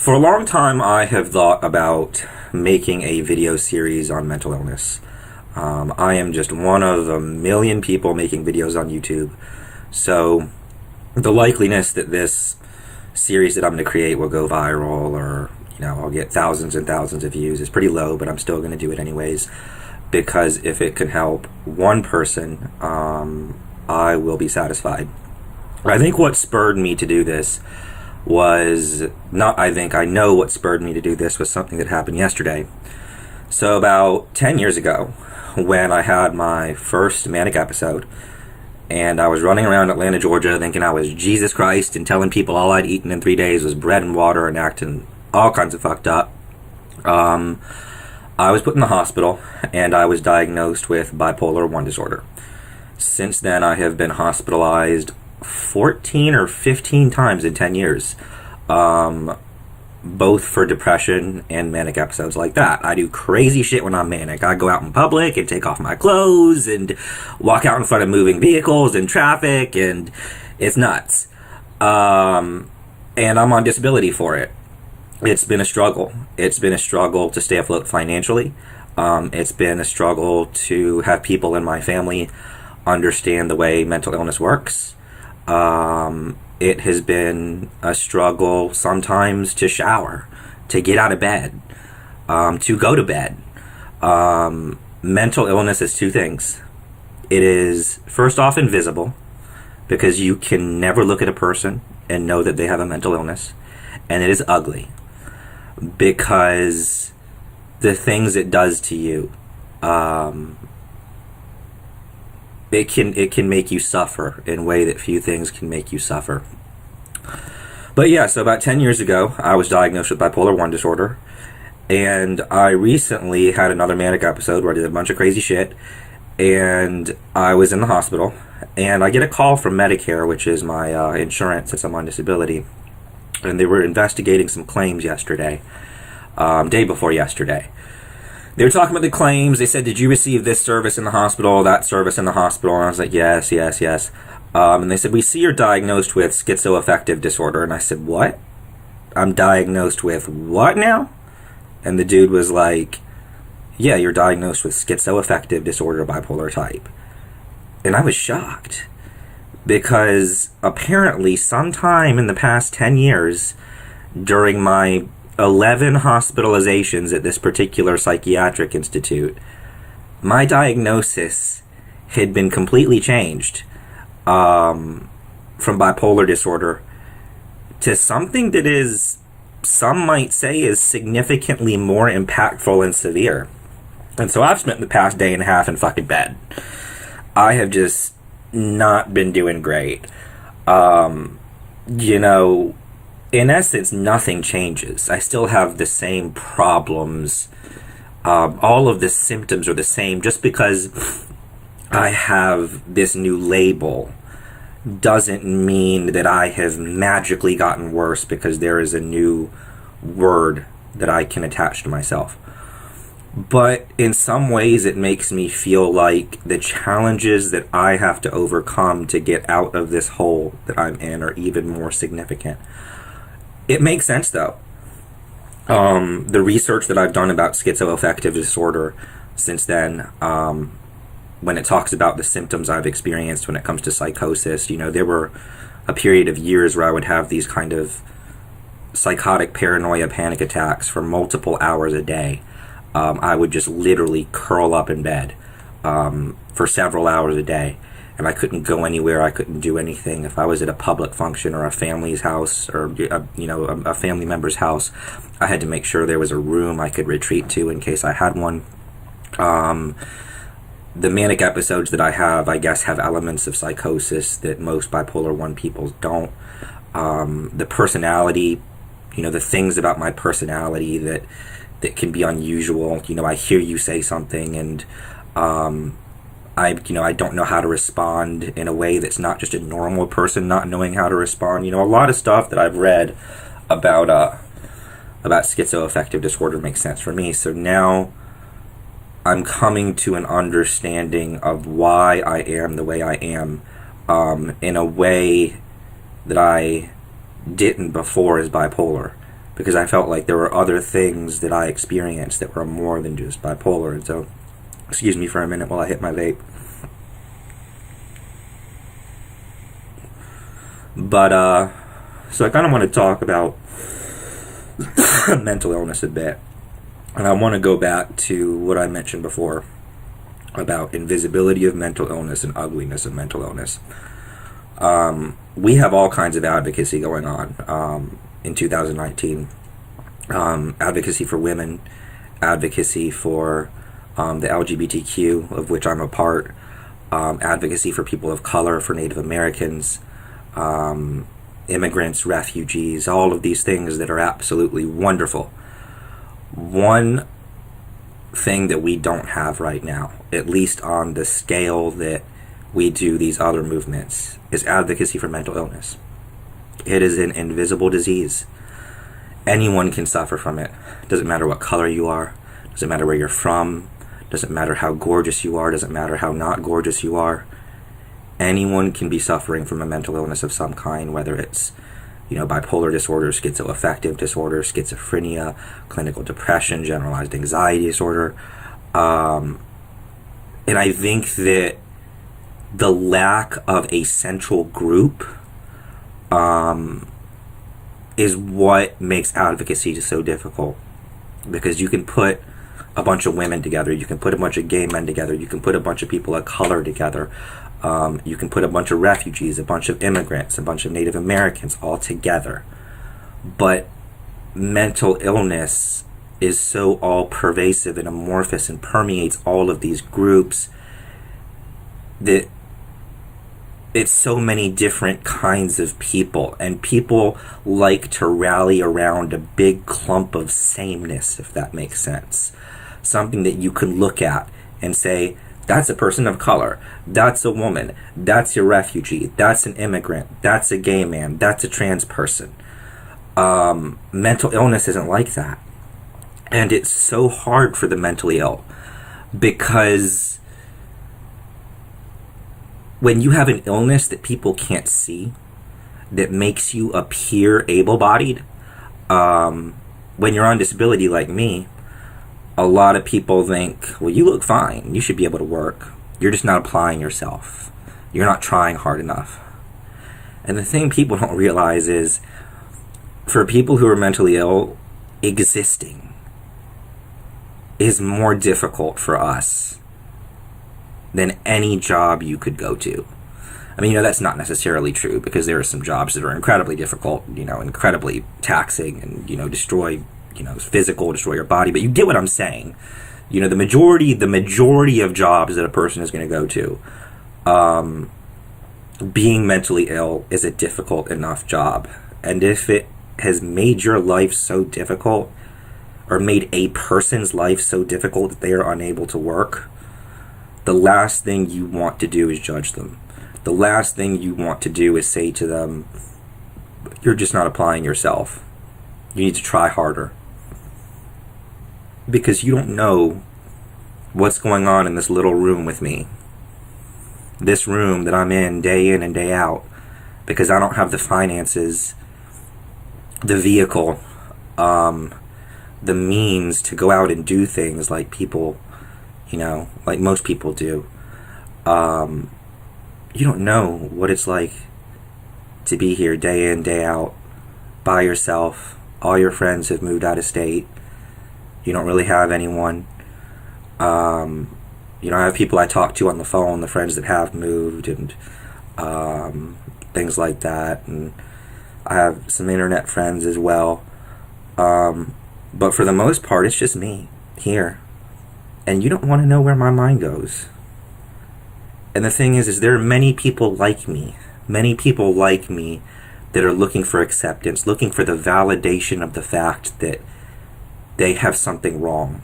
For a long time, I have thought about making a video series on mental illness. I am just one of a million people making videos on YouTube. So the likeliness that this series that I'm going to create will go viral or, I'll get thousands and thousands of views is pretty low, but I'm still going to do it anyways. Because if it can help one person, I will be satisfied. I think what spurred me to do this I know what spurred me to do this was something that happened yesterday. So about 10 years ago, when I had my first manic episode, and I was running around Atlanta, Georgia, thinking I was Jesus Christ and telling people all I'd eaten in 3 days was bread and water and acting all kinds of fucked up. I was put in the hospital, and I was diagnosed with bipolar 1 disorder. Since then, I have been hospitalized 14 or 15 times in 10 years, both for depression and manic episodes like that. I do crazy shit when I'm manic. I go out in public and take off my clothes and walk out in front of moving vehicles and traffic, and it's nuts. And I'm on disability for it. It's been a struggle. It's been a struggle to stay afloat financially. It's been a struggle to have people in my family understand the way mental illness works. It has been a struggle sometimes to shower, to get out of bed, to go to bed. Mental illness is two things. It is, first off, invisible, because you can never look at a person and know that they have a mental illness. And it is ugly, because the things it does to you, it can make you suffer in a way that few things can make you suffer. But yeah, so about 10 years ago, I was diagnosed with bipolar 1 disorder, and I recently had another manic episode where I did a bunch of crazy shit, and I was in the hospital, and I get a call from Medicare, which is my insurance since I'm on disability, and they were investigating some claims yesterday, day before yesterday. They were talking about the claims. They said, did you receive this service in the hospital, that service in the hospital? And I was like, yes. And they said, we see you're diagnosed with schizoaffective disorder. And I said, what? I'm diagnosed with what now? And the dude was like, yeah, you're diagnosed with schizoaffective disorder, bipolar type. And I was shocked, because apparently sometime in the past 10 years, during my 11 hospitalizations at this particular psychiatric institute, my diagnosis had been completely changed from bipolar disorder to something that is, some might say, is significantly more impactful and severe. And so I've spent the past day and a half in fucking bed. I have just not been doing great. In essence, nothing changes. I still have the same problems. All of the symptoms are the same. Just because I have this new label doesn't mean that I have magically gotten worse because there is a new word that I can attach to myself. But in some ways, it makes me feel like the challenges that I have to overcome to get out of this hole that I'm in are even more significant. It makes sense, though. The research that I've done about schizoaffective disorder since then, when it talks about the symptoms I've experienced when it comes to psychosis, there were a period of years where I would have these kind of psychotic paranoia panic attacks for multiple hours a day. I would just literally curl up in bed for several hours a day. And I couldn't go anywhere. I couldn't do anything. If I was at a public function or a family's house or a family member's house, I had to make sure there was a room I could retreat to in case I had one. The manic episodes that I have, I guess, have elements of psychosis that most bipolar 1 people don't. The personality, the things about my personality that can be unusual. I hear you say something and I don't know how to respond in a way that's not just a normal person not knowing how to respond. A lot of stuff that I've read about schizoaffective disorder makes sense for me. So now I'm coming to an understanding of why I am the way I am, in a way that I didn't before as bipolar. because I felt like there were other things that I experienced that were more than just bipolar. And so, excuse me for a minute while I hit my vape. But, so I kind of want to talk about mental illness a bit. And I want to go back to what I mentioned before about invisibility of mental illness and ugliness of mental illness. We have all kinds of advocacy going on in 2019. Advocacy for women, advocacy for the LGBTQ, of which I'm a part, advocacy for people of color, for Native Americans, immigrants, refugees, all of these things that are absolutely wonderful. One thing that we don't have right now, at least on the scale that we do these other movements, is advocacy for mental illness. It is an invisible disease. Anyone can suffer from it. Doesn't matter what color you are, doesn't matter where you're from, doesn't matter how gorgeous you are, doesn't matter how not gorgeous you are. Anyone can be suffering from a mental illness of some kind, whether it's, bipolar disorder, schizoaffective disorder, schizophrenia, clinical depression, generalized anxiety disorder. And I think that the lack of a central group is what makes advocacy so difficult. Because you can put a bunch of women together, you can put a bunch of gay men together, you can put a bunch of people of color together, you can put a bunch of refugees, a bunch of immigrants, a bunch of Native Americans all together. But mental illness is so all-pervasive and amorphous and permeates all of these groups that it's so many different kinds of people, and people like to rally around a big clump of sameness, if that makes sense. Something that you can look at and say, that's a person of color, that's a woman, that's a refugee, that's an immigrant, that's a gay man, that's a trans person. Mental illness isn't like that. And it's so hard for the mentally ill, because when you have an illness that people can't see, that makes you appear able-bodied, when you're on disability like me, a lot of people think, well, you look fine, you should be able to work. You're just not applying yourself. You're not trying hard enough. And the thing people don't realize is, for people who are mentally ill, existing is more difficult for us than any job you could go to. I mean, that's not necessarily true, because there are some jobs that are incredibly difficult, incredibly taxing, and, destroy your body, but you get what I'm saying. The majority of jobs that a person is going to go to, being mentally ill is a difficult enough job. And if it has made your life so difficult, or made a person's life so difficult that they are unable to work, the last thing you want to do is judge them. The last thing you want to do is say to them, you're just not applying yourself. You need to try harder. Because you don't know what's going on in this little room with me. This room that I'm in and day out. Because I don't have the finances, the vehicle, the means to go out and do things like people, like most people do. You don't know what it's like to be here day in, day out, by yourself. All your friends have moved out of state. You don't really have anyone. I have people I talk to on the phone, the friends that have moved, and things like that. And I have some internet friends as well. But for the most part, it's just me here. And you don't want to know where my mind goes. And the thing is there are many people like me that are looking for acceptance, looking for the validation of the fact that they have something wrong,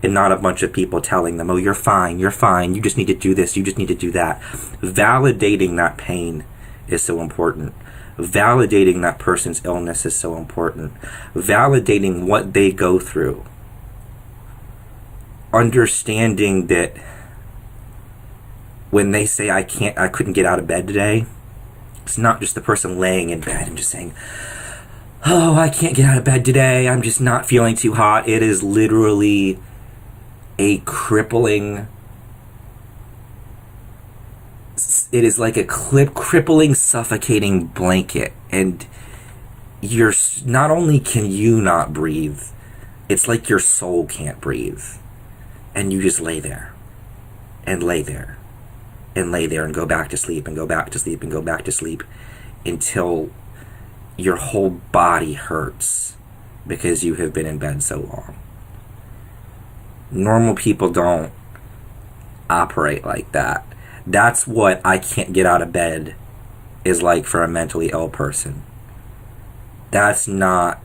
and not a bunch of people telling them, oh, you're fine, you just need to do this, you just need to do that. Validating that pain is so important. Validating that person's illness is so important. Validating what they go through. Understanding that when they say I couldn't get out of bed today, it's not just the person laying in bed and just saying, oh, I can't get out of bed today, I'm just not feeling too hot. It is literally a crippling, it is like a crippling, suffocating blanket. And you're, not only can you not breathe, it's like your soul can't breathe. And you just lay there and lay there and lay there and go back to sleep and go back to sleep and go back to sleep until your whole body hurts because you have been in bed so long. Normal people don't operate like that. That's what I can't get out of bed is like for a mentally ill person. That's not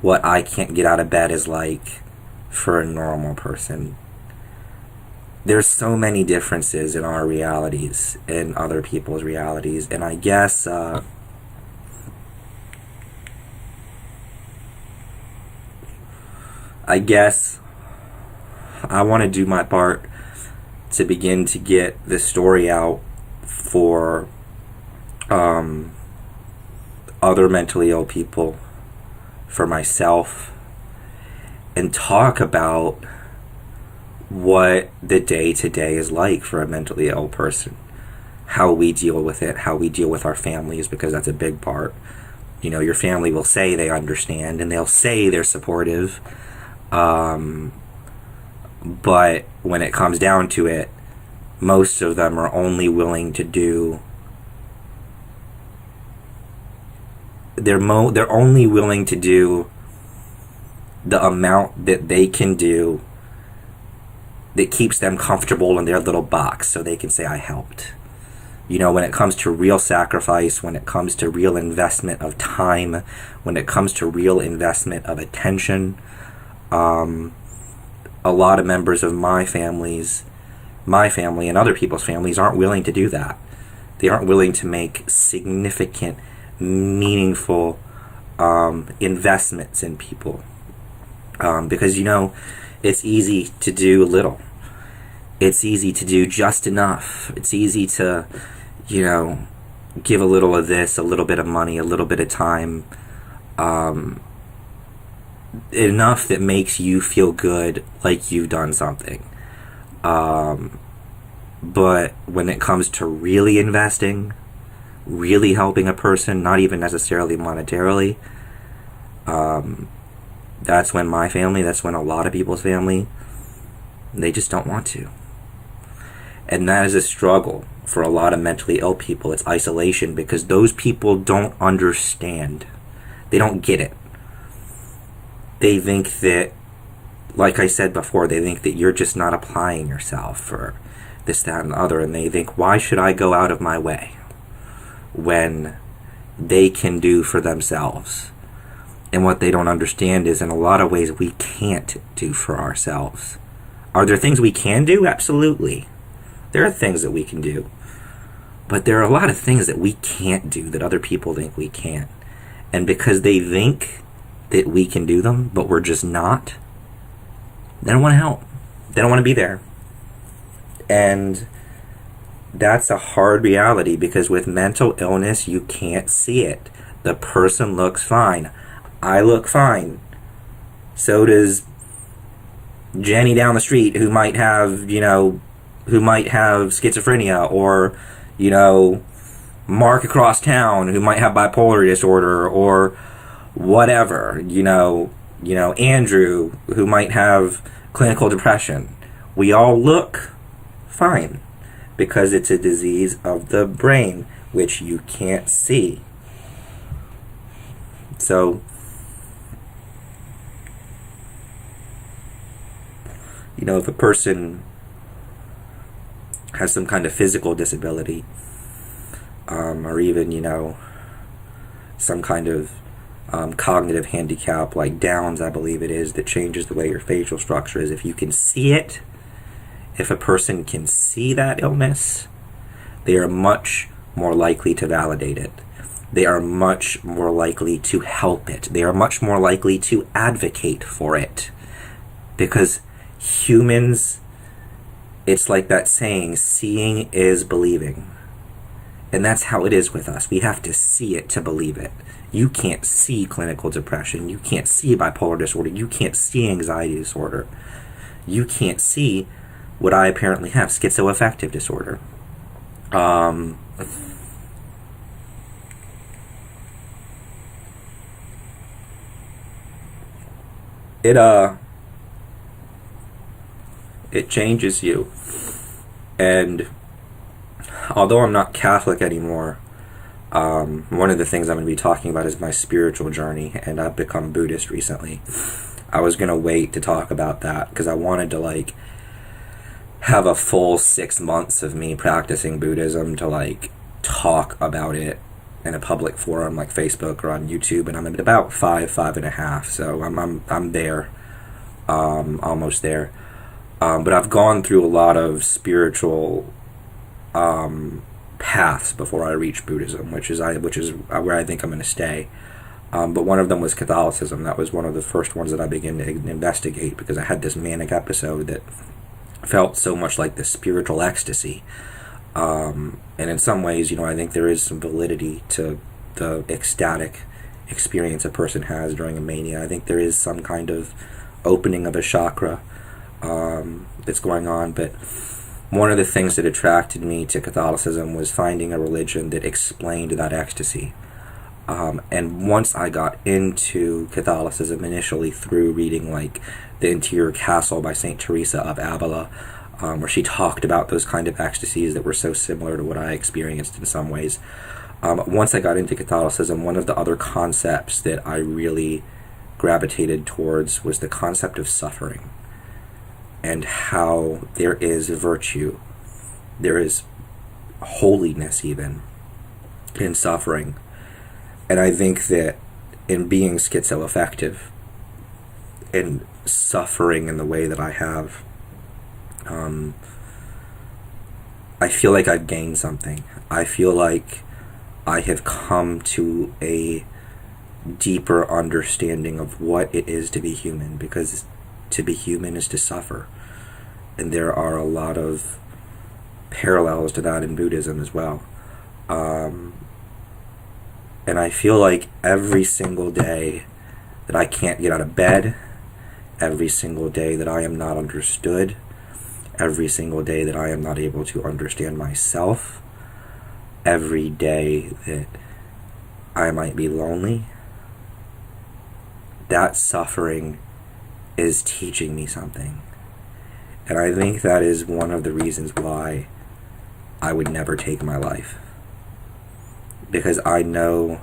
what I can't get out of bed is like for a normal person. There's so many differences in our realities and other people's realities, and I guess I want to do my part to begin to get this story out for other mentally ill people, for myself, and talk about what the day-to-day is like for a mentally ill person, how we deal with it, how we deal with our families, because that's a big part. You know, your family will say they understand and they'll say they're supportive, but when it comes down to it, most of them are only willing to do, they're only willing to do the amount that they can do that keeps them comfortable in their little box so they can say, I helped. You know, when it comes to real sacrifice, when it comes to real investment of time, when it comes to real investment of attention, a lot of members of my family and other people's families aren't willing to do that. They aren't willing to make significant, meaningful investments in people. Because, you know, it's easy to do little. It's easy to do just enough. It's easy to, you know, give a little of this, a little bit of money, a little bit of time, enough that makes you feel good, like you've done something. But when it comes to really investing, really helping a person, not even necessarily monetarily, that's when my family, that's when a lot of people's family, they just don't want to. And that is a struggle for a lot of mentally ill people. It's isolation, because those people don't understand. They don't get it. They think that, like I said before, they think that you're just not applying yourself for this, that, and the other. And they think, why should I go out of my way when they can do for themselves? And what they don't understand is, in a lot of ways, we can't do for ourselves. Are there things we can do? Absolutely. There are things that we can do. But there are a lot of things that we can't do that other people think we can. And because they think that we can do them, but we're just not, they don't want to help. They don't want to be there. And that's a hard reality, because with mental illness, you can't see it. The person looks fine. I look fine. So does Jenny down the street, who might have, you know, who might have schizophrenia, or, you know, Mark across town, who might have bipolar disorder, or whatever, you know, Andrew, who might have clinical depression. We all look fine, because it's a disease of the brain, which you can't see. So, you know, if a person has some kind of physical disability, or even, you know, some kind of cognitive handicap like Downs, I believe it is, that changes the way your facial structure is. If you can see it, if a person can see that illness, they are much more likely to validate it. They are much more likely to help it. They are much more likely to advocate for it. Because humans, it's like that saying, seeing is believing. And that's how it is with us. We have to see it to believe it. You can't see clinical depression. You can't see bipolar disorder. You can't see anxiety disorder. You can't see what I apparently have, schizoaffective disorder. It changes you. And although I'm not Catholic anymore, one of the things I'm going to be talking about is my spiritual journey, and I've become Buddhist recently. I was going to wait to talk about that because I wanted to have a full 6 months of me practicing Buddhism to talk about it in a public forum like Facebook or on YouTube, and I'm at about 5.5, so I'm there, almost there. But I've gone through a lot of spiritual paths before I reached Buddhism, which is where I think I'm going to stay. But one of them was Catholicism. That was one of the first ones that I began to investigate because I had this manic episode that felt so much like the spiritual ecstasy. And in some ways, I think there is some validity to the ecstatic experience a person has during a mania. I think there is some kind of opening of a chakra that's going on. But one of the things that attracted me to Catholicism was finding a religion that explained that ecstasy. And once I got into Catholicism, initially through reading The Interior Castle by St. Teresa of Avila, where she talked about those kind of ecstasies that were so similar to what I experienced in some ways. Once I got into Catholicism, one of the other concepts that I really gravitated towards was the concept of suffering, and how there is virtue, there is holiness even in suffering. And I think that in being schizoaffective and suffering in the way that I have, I feel like I've gained something. I feel like I have come to a deeper understanding of what it is to be human, because to be human is to suffer. And there are a lot of parallels to that in Buddhism as well. And I feel like every single day that I can't get out of bed, every single day that I am not understood, every single day that I am not able to understand myself, every day that I might be lonely, that suffering is teaching me something. And I think that is one of the reasons why I would never take my life. Because I know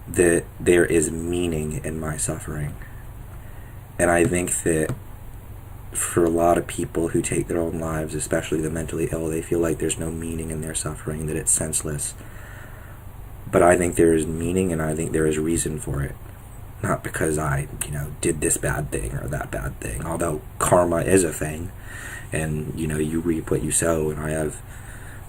that there is meaning in my suffering. And I think that for a lot of people who take their own lives, especially the mentally ill, they feel like there's no meaning in their suffering, that it's senseless. But I think there is meaning, and I think there is reason for it. Not because I, did this bad thing or that bad thing. Although karma is a thing, and, you reap what you sow, and I have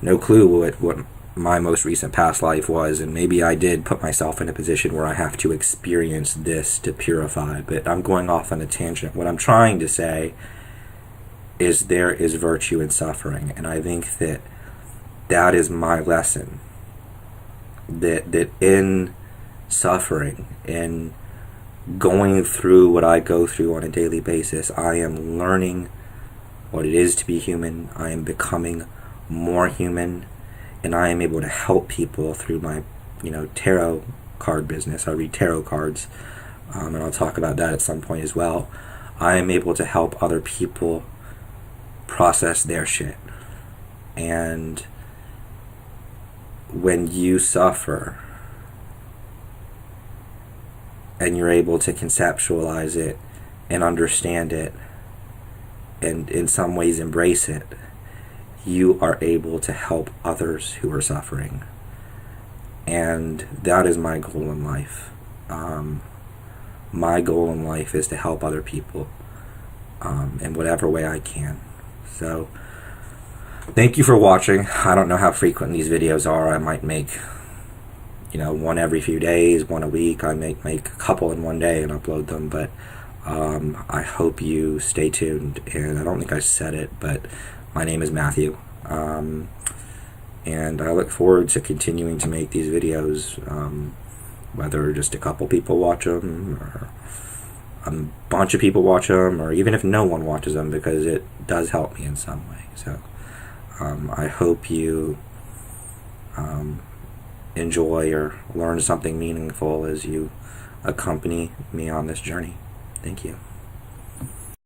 no clue what my most recent past life was, and maybe I did put myself in a position where I have to experience this to purify, but I'm going off on a tangent. What I'm trying to say is there is virtue in suffering, and I think that is my lesson. That in suffering, in going through what I go through on a daily basis, I am learning what it is to be human. I am becoming more human, and I am able to help people through my, tarot card business. I read tarot cards, and I'll talk about that at some point as well. I am able to help other people process their shit. And when you suffer and you're able to conceptualize it and understand it and in some ways embrace it, you are able to help others who are suffering. And that is my goal in life. My goal in life is to help other people in whatever way I can. So thank you for watching. I don't know how frequent these videos are. I might make one every few days, one a week. I make a couple in one day and upload them, but I hope you stay tuned. And I don't think I said it, but my name is Matthew. And I look forward to continuing to make these videos, whether just a couple people watch them, or a bunch of people watch them, or even if no one watches them, because it does help me in some way. So I hope you enjoy or learn something meaningful as you accompany me on this journey. Thank you.